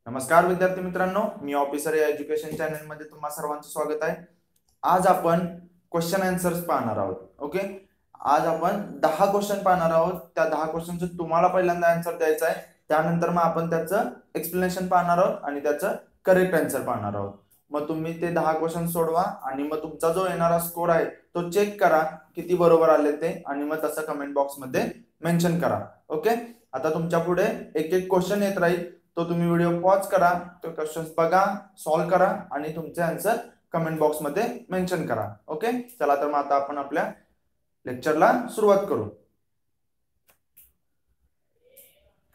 नमस्कार विद्यार्थी मित्रांनो, मी ऑफिसर या एज्युकेशन चॅनल मध्ये तुम्हा सर्वांचं स्वागत आहे। आज आपण क्वेश्चन आन्सर्स पाहणार आहोत। ओके, आज आपण 10 क्वेश्चन पाहणार आहोत। त्या 10 क्वेश्चनचं तुम्हाला पहिल्यांदा आन्सर द्यायचा आहे, त्यानंतर मग आपण त्याचं एक्सप्लेनेशन पाहणार आहोत आणि त्याचं करेक्ट आन्सर पाहणार आहोत। मग तुम्ही ते 10 क्वेश्चन सोडवा आणि मग तुमचा जो येणारा स्कोर आहे तो चेक करा किती बरोबर आले ते, आणि मग तसं कमेंट बॉक्स मध्ये मेन्शन करा। ओके, आता तुमच्या पुढे एक एक क्वेश्चन येत राहील, तो तुम्ही व्हिडिओ पॉज करा, तो क्वेश्चन्स बघा, सॉल्व करा आणि तुमचे आन्सर कमेंट बॉक्स मध्ये मेन्शन करा। ओके, चला तर मग आता आपण आपल्या लेक्चरला सुरुवात करू।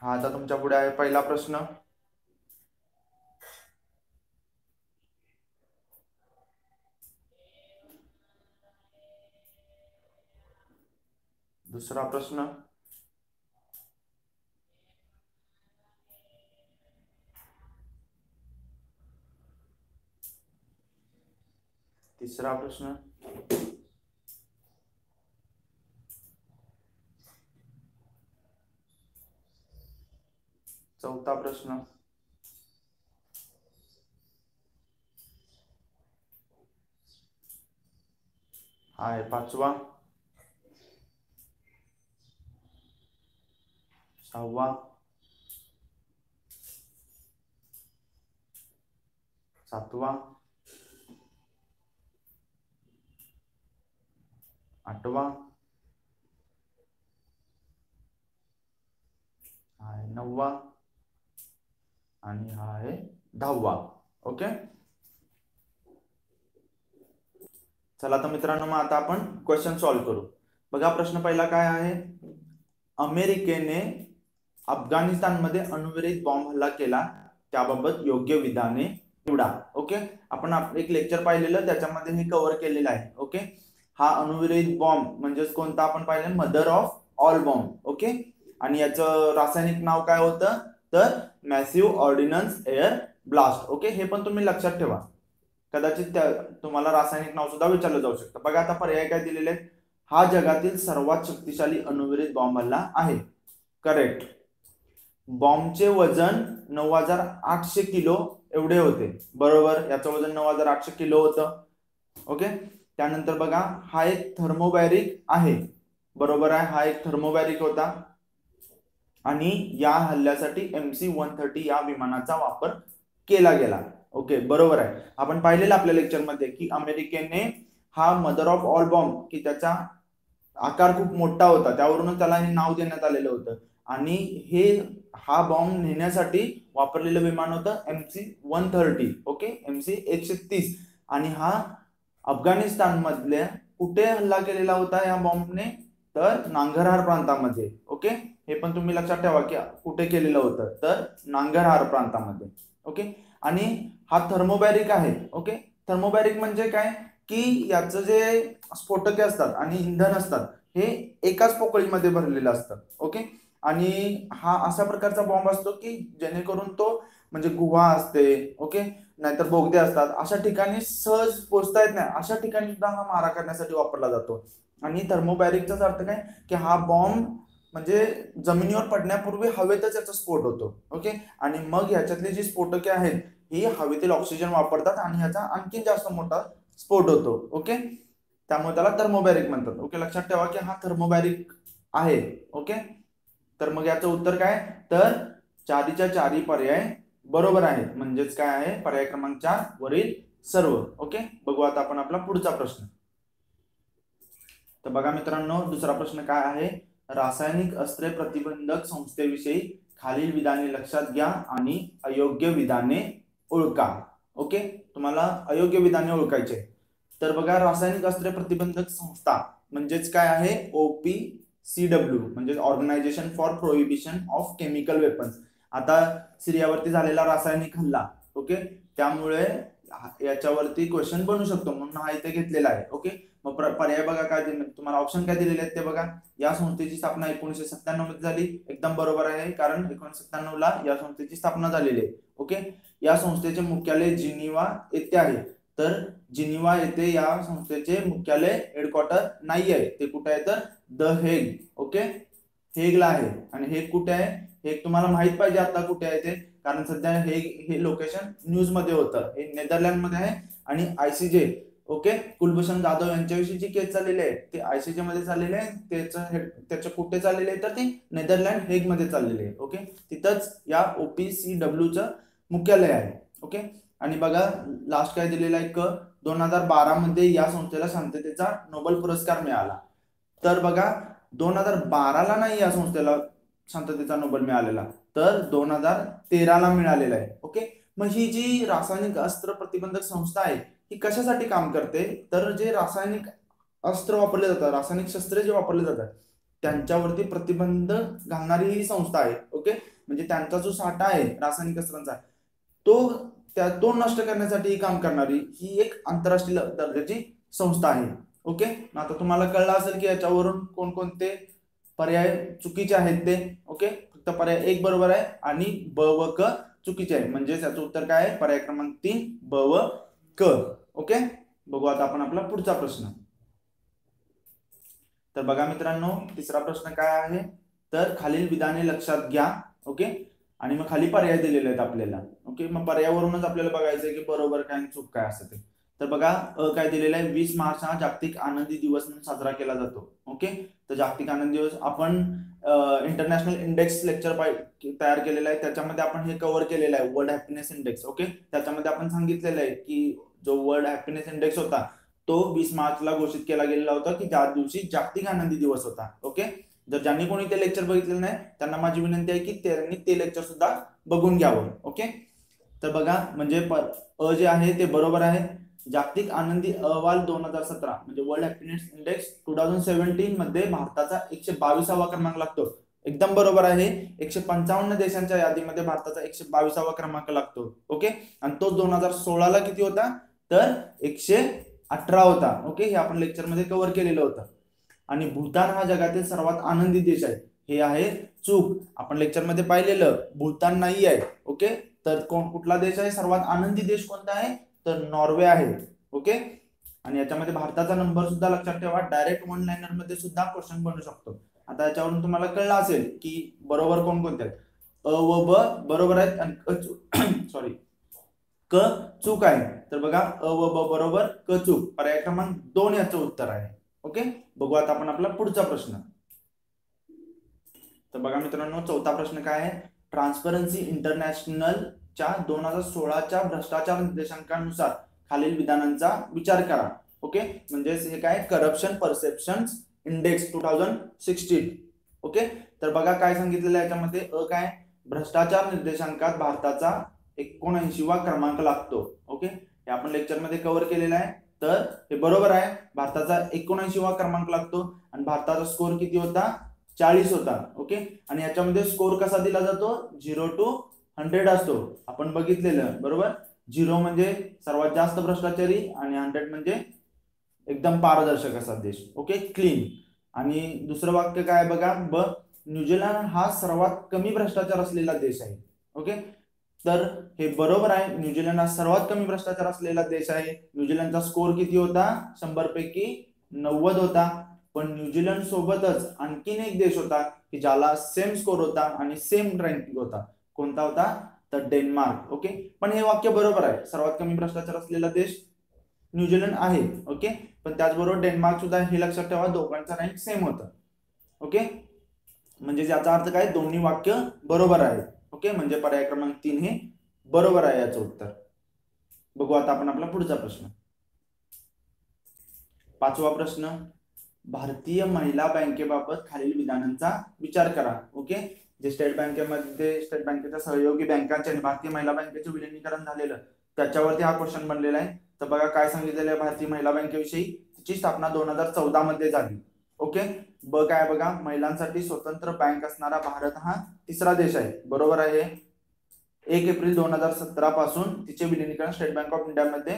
हा आता तुमच्या पुढे आहे पहिला प्रश्न। दुसरा प्रश्न, तिसरा प्रश्न, चौथा प्रश्न, हा आहे पाचवा, सहावा, सातवा, आठवा, हा आहे नववा आणि हा आहे 10वा। ओके, चला तर मित्रांनो मग आता आपण क्वेश्चन सॉल्व करू। बघा प्रश्न पहिला काय आहे, अमेरिकेने अफगाणिस्तानमध्ये अणुविरहित बॉम्ब हल्ला केला, त्याबाबत योग्य विधाने निवडा। ओके, आपण एक लेक्चर पाहिलेलं त्याच्यामध्ये हे कव्हर केलेलं आहे। ओके, हा अणुविरहित बॉम्ब म्हणजेच कोणता आपण पाहिलं, mother of all bomb. Okay, आणि याचं रासायनिक नाव काय होतं तर massive ordnance air blast. Okay, हे पण तुम्ही लक्षात ठेवा, कदाचित तुम्हाला रासायनिक नाव सुद्धा विचारलं जाऊ शकतं। बघा आता पर्याय काय दिलेले, हा जगातील सर्वात शक्तिशाली अणुविरहित बॉम्ब हल्ला आहे। करेक्ट, बॉम्बचे वजन 9800 किलो एवढे होते, बरोबर, याचं वजन 9800 किलो होतं। ओके, त्यानंतर बघा हा एक थर्मोबॅरिक आहे, बरोबर आहे, हा एक थर्मोबॅरिक होता आणि या हल्ल्यासाठी MC-130 या विमानाचा वापर केला गेला। ओके, बरोबर आहे, आपण पाहिलेलं आपल्या लेक्चर मध्ये की अमेरिकेने हा मदर ऑफ ऑल बॉम्ब, की त्याचा आकार खूप मोठा होता, त्यावरून त्याला हे नाव देण्यात आलेलं होतं, आणि हा बॉम्ब नेण्यासाठी वापरलेलं विमान होतं MC-130। ओके, MC-130, आणि हा अफगाणिस्तान मधल्या कुठे हल्ला केलेला होता या बॉम्बने तर नांगरहार प्रांतामध्ये। ओके, हे पण तुम्ही लक्षात ठेवा की कुठे केलेलं होतं तर नांगरहार प्रांतामध्ये। ओके, आणि हा थर्मोबॅरिक आहे। ओके, थर्मोबॅरिक म्हणजे काय की याचं जे स्फोटके असतात आणि इंधन असतात हे एकाच पोकळीमध्ये भरलेलं असतं। ओके, आणि हा अशा प्रकारचा बॉम्ब असतो की जेणेकरून तो म्हणजे गुहा असते, ओके, नाहीतर बोगदे असतात, अशा ठिकाणी सहज पोहोचता येत नाही अशा ठिकाणी सुद्धा हा मारा करण्यासाठी वापरला जातो। आणि थर्मोबॅरिकचा अर्थ काय की हा बॉम्ब म्हणजे जमिनीवर पडण्यापूर्वी हवेतच याचा स्फोट होतो। ओके, आणि मग ह्याच्यातले जी स्फोटके आहेत ही हवेतील ऑक्सिजन वापरतात आणि ह्याचा आणखी जास्त मोठा स्फोट होतो। ओके, त्यामुळे त्याला थर्मोबॅरिक म्हणतात। ओके, लक्षात ठेवा की हा थर्मोबॅरिक आहे। ओके, तर मग याचं उत्तर काय तर चारीच्या चारी पर्याय बरोबर आहेत, म्हणजेच काय आहे पर्याय क्रमांक 4 वरील सर्व। ओके, बघू आता आपण आपला पुढचा प्रश्न। तर बघा मित्रांनो, दुसरा प्रश्न काय आहे, रासायनिक अस्त्रे प्रतिबंधक संस्थेविषयी खालील विधाने लक्षात घ्या आणि अयोग्य विधाने ओळखा। ओके, तुम्हाला अयोग्य विधाने ओळखायचे। तर बघा, रासायनिक अस्त्रे प्रतिबंधक संस्था म्हणजेच काय आहे, OPCW म्हणजे organisation for prohibition of chemical weapons. आता सिरियावरती झालेला रासायनिक हल्ला, ओके, त्यामुळे याच्यावरती क्वेश्चन बनू शकतो म्हणून हा इथे घेतलेला आहे। ओके, मग पर्याय बघा काय तुम्हाला ऑप्शन काय दिलेले आहेत ते बघा। या संस्थेची स्थापना 1997 मध्ये झाली, एकदम बरोबर आहे, कारण 1997 ला या संस्थेची स्थापना झालेली आहे। ओके, या संस्थेचे मुख्यालय जिनिव्हा येथे आहे, तर जिनिव्हा येथे या संस्थेचे मुख्यालय हेडक्वार्टर नाही आहे, ते कुठे आहे तर द हेग। ओके, हेगला आहे, आणि हेग कुठे आहे, हेग तुम्हाला माहित पाहिजे आता कुठे आहे ते कारण सध्या हे लोकेशन न्यूज मध्ये होतं. हे नेदरलँड मध्ये आहे आणि आयसीजे ओके कुलभूषण जाधव यांच्याविषयी जी केस चाललेली आहे ते आयसीजे मध्ये चाललेली आहे. त्याचं कुठे चाललेले आहे तर ते नेदरलँड हेग मध्ये चाललेले आहे. ओके तिथंच या OPCW चं मुख्यालय आहे. ओके आणि बघा लास्ट काय दिलेला आहे 2012 मध्ये या संस्थेला शांततेचा नोबेल पुरस्कार मिळाला. तर बघा 2012ला नाही या संस्थेला शांततेचा नोबेल मिळालेला, तर 2013ला मिळालेला आहे. ओके मग ही जी रासायनिक अस्त्र प्रतिबंधक संस्था आहे ही कशासाठी काम करते तर जे रासायनिक अस्त्र वापरले जातात, रासायनिक शस्त्रे जे वापरले जातात त्यांच्यावरती प्रतिबंध घालणारी ही संस्था आहे. ओके म्हणजे त्यांचा जो साठा आहे रासायनिक अस्त्रांचा तो नष्ट करण्यासाठी काम करणारी ही एक आंतरराष्ट्रीय दर्जाची संस्था आहे. ओके आता तुम्हाला कळलं असेल की याच्यावरून कोणकोणते पर्याय चुकीचे आहेत ते. ओके फक्त पर्याय 1 बरोबर आहे आणि ब व क चुकीचे आहे, म्हणजे त्याचं उत्तर काय आहे पर्याय क्रमांक 3 ब व क. ओके बघू आता आपण आपला पुढचा प्रश्न. तर बघा मित्रांनो तिसरा प्रश्न काय आहे तर खालील विधाने लक्षात घ्या. ओके आणि मग खाली पर्याय दिलेले आहेत आपल्याला. ओके मग पर्यायावरूनच आपल्याला बघायचं की बरोबर काय चूक काय असते ते. तर बघा काय दिलेलं आहे 20 मार्च हा जागतिक आनंदी दिवस म्हणून साजरा केला जातो. ओके तर जागतिक आनंद दिवस आपण इंटरनॅशनल इंडेक्स लेक्चर तयार केलेला आहे, त्याच्यामध्ये आपण हे कव्हर केलेलं आहे वर्ल्ड हॅपीनेस इंडेक्स. ओके त्याच्यामध्ये आपण सांगितलेलं आहे की जो वर्ल्ड हॅपीनेस इंडेक्स होता तो 20 मार्चला घोषित केला गेलेला होता की ज्या दिवशी जागतिक आनंदी दिवस होता. ओके जर ज्यांनी कोणी ते लेक्चर बघितलेलं नाही त्यांना माझी विनंती आहे की त्यांनी ते लेक्चर सुद्धा बघून घ्यावं. ओके तर बघा म्हणजे जे आहे ते बरोबर आहे. जागतिक आनंदी अहवाल 2017 म्हणजे वर्ल्ड हॅपीनेस इंडेक्स 2017 मध्ये भारताचा 122वा क्रमांक लागतो. एकदम बरोबर आहे. 155 देशांच्या यादीमध्ये भारताचा 122वा क्रमांक लागतो. ओके आणि तो 2016ला किती होता तर 118 होता. ओके हे आपण लेक्चर मध्ये कव्हर केलेलं होतं. आणि भूतान हा जगातील सर्वात आनंदी देश आहे हे आहे चूक. आपण लेक्चर मध्ये पाहिलेलं भूतान नाही आहे. ओके तर कुठला देश आहे सर्वात आनंदी देश कोणता आहे तर नॉर्वे आहे. ओके आणि याच्यामध्ये भारताचा नंबर सुद्धा लक्षात ठेवा. डायरेक्ट वन लाइनर मध्ये सुद्धा क्वेश्चन बनू शकतो. आता याच्यावरून तुम्हाला कळलं असेल की बरोबर कोणकोणते आहेत. अ व ब बरोबर आहेत आणि सॉरी क चूक आहे. तर बघा अ व ब बरोबर क चूक, पर्याय क्रमांक 2 याचं उत्तर आहे. ओके बघू आता आपण आपला पुढचा प्रश्न. तर बघा मित्रांनो चौथा प्रश्न काय आहे ट्रान्सपरन्सी इंटरनॅशनलच्या 2016च्या भ्रष्टाचार निर्देशांकानुसार खालील विधानांचा विचार करा. ओके म्हणजे हे काय करप्शन परसेप्शन इंडेक्स 2016. ओके तर बघा काय सांगितलेलं आहे याच्यामध्ये काय भ्रष्टाचार निर्देशांकात भारताचा 79वा क्रमांक लागतो. ओके हे आपण लेक्चर मध्ये कव्हर केलेलं आहे. तर हे बरोबर आहे. भारताचा 79वा क्रमांक लागतो आणि भारताचा स्कोर किती होता 40 होता. ओके आणि याच्यामध्ये स्कोर कसा दिला जातो 0 to 100 असतो. आपण बघितलेलं बरोबर. 0 म्हणजे सर्वात जास्त भ्रष्टाचारी आणि 100 म्हणजे एकदम पारदर्शक असा देश. Okay clean. आणि दुसरं वाक्य काय बघा ब न्यूझीलंड हा सर्वात कमी भ्रष्टाचार असलेला देश आहे. ओके तर हे बरोबर आहे. न्यूझीलंड हा सर्वात कमी भ्रष्टाचार असलेला देश आहे. न्यूझीलंडचा स्कोर किती होता 100 पैकी 90 होता. पण न्यूझीलंड सोबतच आणखीन एक देश होता की ज्याला सेम स्कोर होता आणि सेम रँकिंग होता. कोणता होता तर डेन्मार्क. ओके पण हे वाक्य बरोबर आहे. सर्वात कमी भ्रष्टाचार असलेला देश न्यूझीलंड आहे. ओके पण त्याचबरोबर डेन्मार्क सुद्धा हे लक्षात ठेवा दोघांचा रँक सेम होता. ओके म्हणजे याचा अर्थ काय दोन्ही वाक्य बरोबर आहे. ओके म्हणजे पर्याय क्रमांक 3 हे बरोबर आहे याचं उत्तर. बघू आता आपण आपला पुढचा प्रश्न. पाचवा प्रश्न भारतीय महिला बँकेबाबत खालील विधानांचा विचार करा. ओके जे स्टेट बँकेच्या सहयोगी बँकांचे आणि भारतीय महिला बँकेचे विलिनीकरण झालेलं त्याच्यावरती हा क्वेश्चन बनलेला आहे. तर बघा काय सांगितलेलं आहे भारतीय महिला बँकेविषयी. तिची स्थापना 2014 मध्ये झाली. ओके ब काय बघा महिलांसाठी स्वतंत्र बँक असणारा भारत हा तिसरा देश आहे. बरोबर आहे. 1 एप्रिल 2017 पासून तिचे विलिनीकरण स्टेट बँक ऑफ इंडिया मध्ये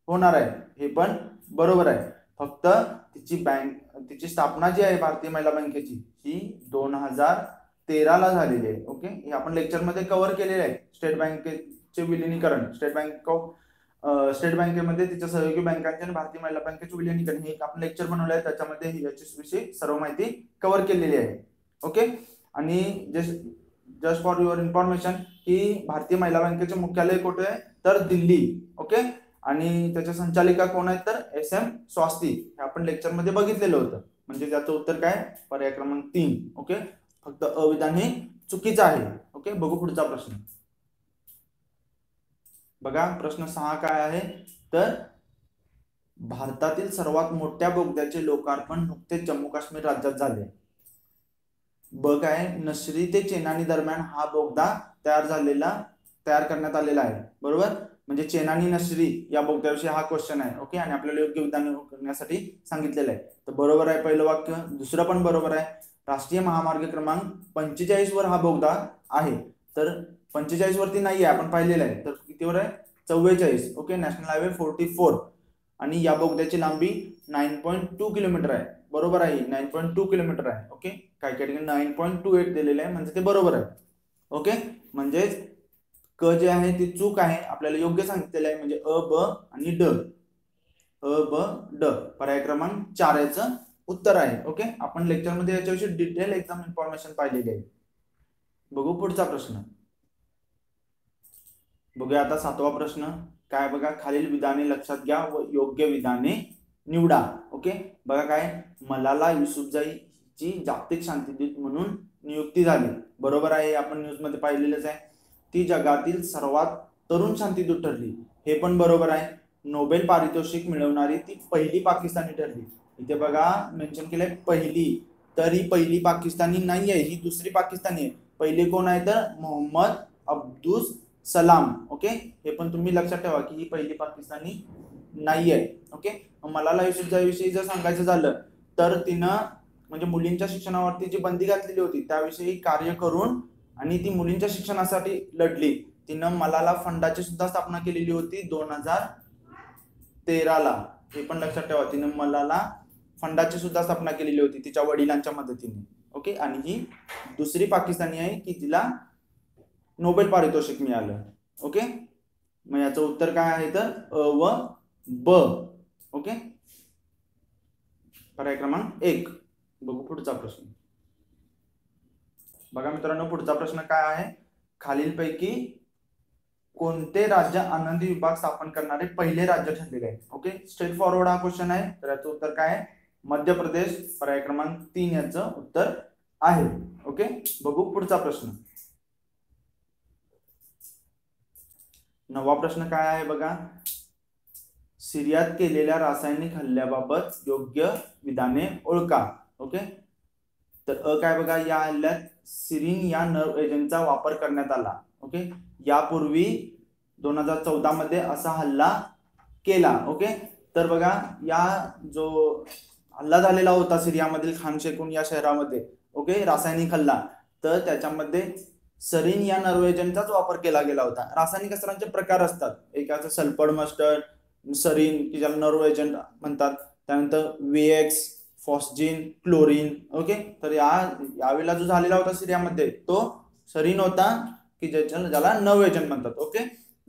होणार आहे. हे पण बरोबर आहे. फक्त तिची स्थापना जी आहे भारतीय महिला बँकेची ही 2013ला झालेली आहे. ओके हे आपण लेक्चर मध्ये कव्हर केलेले आहे. स्टेट बँकेचे विलिनीकरण स्टेट बँकेमध्ये तिच्या सहयोगी बँकांचे आणि भारतीय महिला बँकेचे विलिनीकरण हे आपण लेक्चर बनवलं आहे. त्याच्यामध्ये याच्याविषयी सर्व माहिती कव्हर केलेली आहे. ओके आणि जस्ट फॉर युअर इन्फॉर्मेशन की भारतीय महिला बँकेचे मुख्यालय कुठे आहे तर दिल्ली. ओके, आणि त्याच्या संचालिका कोण आहेत तर SM स्वास्ती. हे आपण लेक्चर मध्ये बघितलेलं होतं. म्हणजे त्याचं उत्तर काय पर्याय क्रमांक 3. ओके, फक्त अविधान हे चुकीचं आहे. ओके, बघू पुढचा प्रश्न. बघा प्रश्न 6 काय आहे तर भारतातील सर्वात मोठ्या बोगद्याचे लोकार्पण नुकतेच जम्मू काश्मीर राज्यात झाले. बघ आहे नसरी ते चेनानी दरम्यान हा बोगदा तयार करण्यात आलेला आहे. बरोबर, म्हणजे चेनानी नसरी या बोगद्याविषयी हा क्वेश्चन आहे. ओके, आणि आपल्याला योग्य विधान करण्यासाठी सांगितलेलं आहे. तर बरोबर आहे पहिलं वाक्य. दुसरं पण बरोबर आहे. राष्ट्रीय महामार्ग क्रमांक 45 वर हा बोगदा आहे. तर 45 वरती नाही आहे, आपण पाहिलेलं आहे. तर कितीवर आहे 44. Okay, national highway 44. आणि या बोगद्याची लांबी 9.2 किलोमीटर आहे. बरोबर आहे, 9.2 किलोमीटर आहे. ओके, काही ठिकाणी 9.28 दिलेलं आहे, म्हणजे ते बरोबर आहे. ओके, म्हणजेच क जे आहे ती चूक आहे, आपल्याला योग्य सांगितलेलं आहे. म्हणजे अ, ब आणि ड. अ, ब, ड पर्याय क्रमांक 4 याचं उत्तर आहे. ओके, आपण लेक्चर मध्ये याच्याविषयी डिटेल एक्झाम इन्फॉर्मेशन पाहिलेली आहे. बघू पुढचा प्रश्न. बघूया आता 7वा प्रश्न काय बघा. खालील विधाने लक्षात घ्या व योग्य विधाने निवडा. ओके, बघा काय मलाला युसुफजाईची जागतिक शांतीदूत म्हणून नियुक्ती झाली. बरोबर आहे, आपण न्यूज मध्ये पाहिलेलंच आहे. ती जगातील सर्वात तरुण शांतीदूत ठरली. हे पण बरोबर आहे. नोबेल पारितोषिक मिळवणारी ती पहिली पाकिस्तानी ठरली. इथे बघा मेन्शन केलंय पहिली, तर ही पहिली पाकिस्तानी नाही आहे, ही दुसरी पाकिस्तानी आहे. पहिले कोण आहे तर मोहम्मद अब्दुस सलाम. ओके, हे पण तुम्ही लक्षात ठेवा की ही पहिली पाकिस्तानी नाही आहे. ओके, मलाला युसुफजाईविषयी जर सांगायचं झालं तर तिनं म्हणजे मुलींच्या शिक्षणावरती जी बंदी घातलेली होती त्याविषयी कार्य करून आणि ती मुलींच्या शिक्षणासाठी लढली. तिनं मलाला फंडाची सुद्धा स्थापना केलेली होती 2013 ला. हे पण लक्षात ठेवा, तिनं मलाला फंडाची सुद्धा स्थापना केलेली होती तिच्या वडिलांच्या मदतीने. ओके, आणि ही दुसरी पाकिस्तानी आहे की तिला नोबेल पारितोषिक मिळालं. ओके, मग याचं उत्तर काय आहे तर अ व ब. ओके, पर्याय क्रमांक 1. बघू पुढचा प्रश्न. बघा मित्रांनो, पुढचा प्रश्न काय आहे. खालीलपैकी कोणते राज्य आनंदी विभाग स्थापन करणारे पहिले राज्य ठरलेले आहे. ओके, स्ट्रेट फॉरवर्ड हा क्वेश्चन आहे. तर याचं उत्तर काय आहे मध्य प्रदेश. पर्याय क्रमांक 3 याचं उत्तर आहे. ओके, बघू पुढचा प्रश्न. 9वा प्रश्न काय आहे बघा. सिरियात केलेल्या रासायनिक हल्ल्याबाबत योग्य विधाने ओळखा. ओके, तर अ काय बघा, या हल्ल्यात सिरिन या नर्व एजंटचा वापर करण्यात आला. ओके, यापूर्वी 2014 मध्ये असा हल्ला केला. ओके, तर बघा या जो हल्ला झालेला होता सिरियामधील खान शेकून या शहरामध्ये, ओके, रासायनिक हल्ला, तर त्याच्यामध्ये सरीन या नर्व एजंटचाच वापर केला गेला होता. रासायनिक अस्त्रांचे प्रकार असतात. एकाचं सल्फर मस्टर्ड, सरीन की ज्याला नर्व एजंट म्हणतात, त्यानंतर VX, फॉस्जिन, क्लोरीन. ओके, तर यावेळेला जो झालेला होता सिरियामध्ये तो सरीन होता की ज्याला नर्व एजंट म्हणतात. ओके,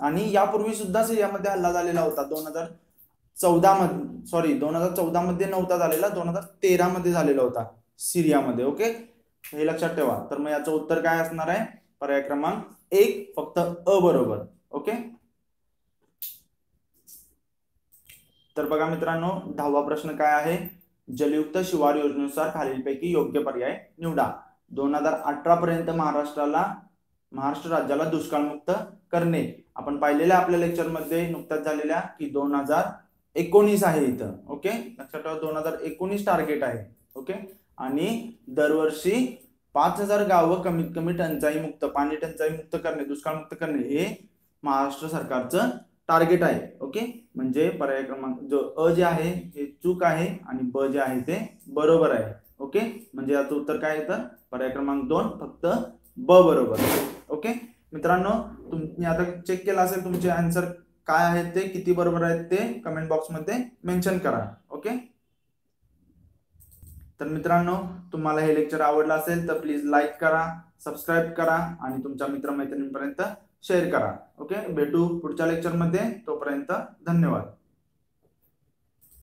आणि यापूर्वी सुद्धा सिरियामध्ये हल्ला झालेला होता 2014 मध्ये नव्हता झालेला, 2013 मध्ये झालेला होता सिरियामध्ये. ओके, हे लक्षात ठेवा. तर मग याचं उत्तर काय असणार आहे पर्याय क्रमांक 1, फक्त अ बरोबर. ओके, तर बघा मित्रांनो 10वा प्रश्न काय आहे. जलयुक्त शिवार योजनेनुसार खालीलपैकी योग्य पर्याय निवडा. 2018 पर्यंत महाराष्ट्र राज्याला दुष्काळमुक्त करणे. आपण पाहिलेल्या आपल्या लेक्चर मध्ये नुकत्याच झालेल्या की 2019 आहे इथं. ओके, लक्षात ठेवा 2019 टार्गेट आहे. ओके, आणि दरवर्षी 5000 गावं कमीत कमी पाणी टंचाई मुक्त करणे, दुष्काळमुक्त करणे हे महाराष्ट्र सरकारचं टार्गेट आहे. ओके, म्हणजे पर्याय क्रमांक जो अ जे आहे हे चूक आहे आणि ब जे आहे ते बरोबर आहे. ओके, म्हणजे याचं उत्तर काय येतं पर्याय क्रमांक 2, फक्त ब बरोबर. ओके मित्रांनो, तुम्ही आता चेक केला असेल तुमचे आन्सर काय आहेत ते, किती बरोबर आहेत ते कमेंट बॉक्स मध्ये मेन्शन करा. ओके, तर मित्रांनो तुम्हाला हे लेक्चर आवडलं असेल तर प्लीज लाईक करा, सबस्क्राईब करा आणि तुमच्या मित्रमैत्रिणींपर्यंत शेअर करा. ओके, भेटू पुढच्या लेक्चर मध्ये. तोपर्यंत धन्यवाद.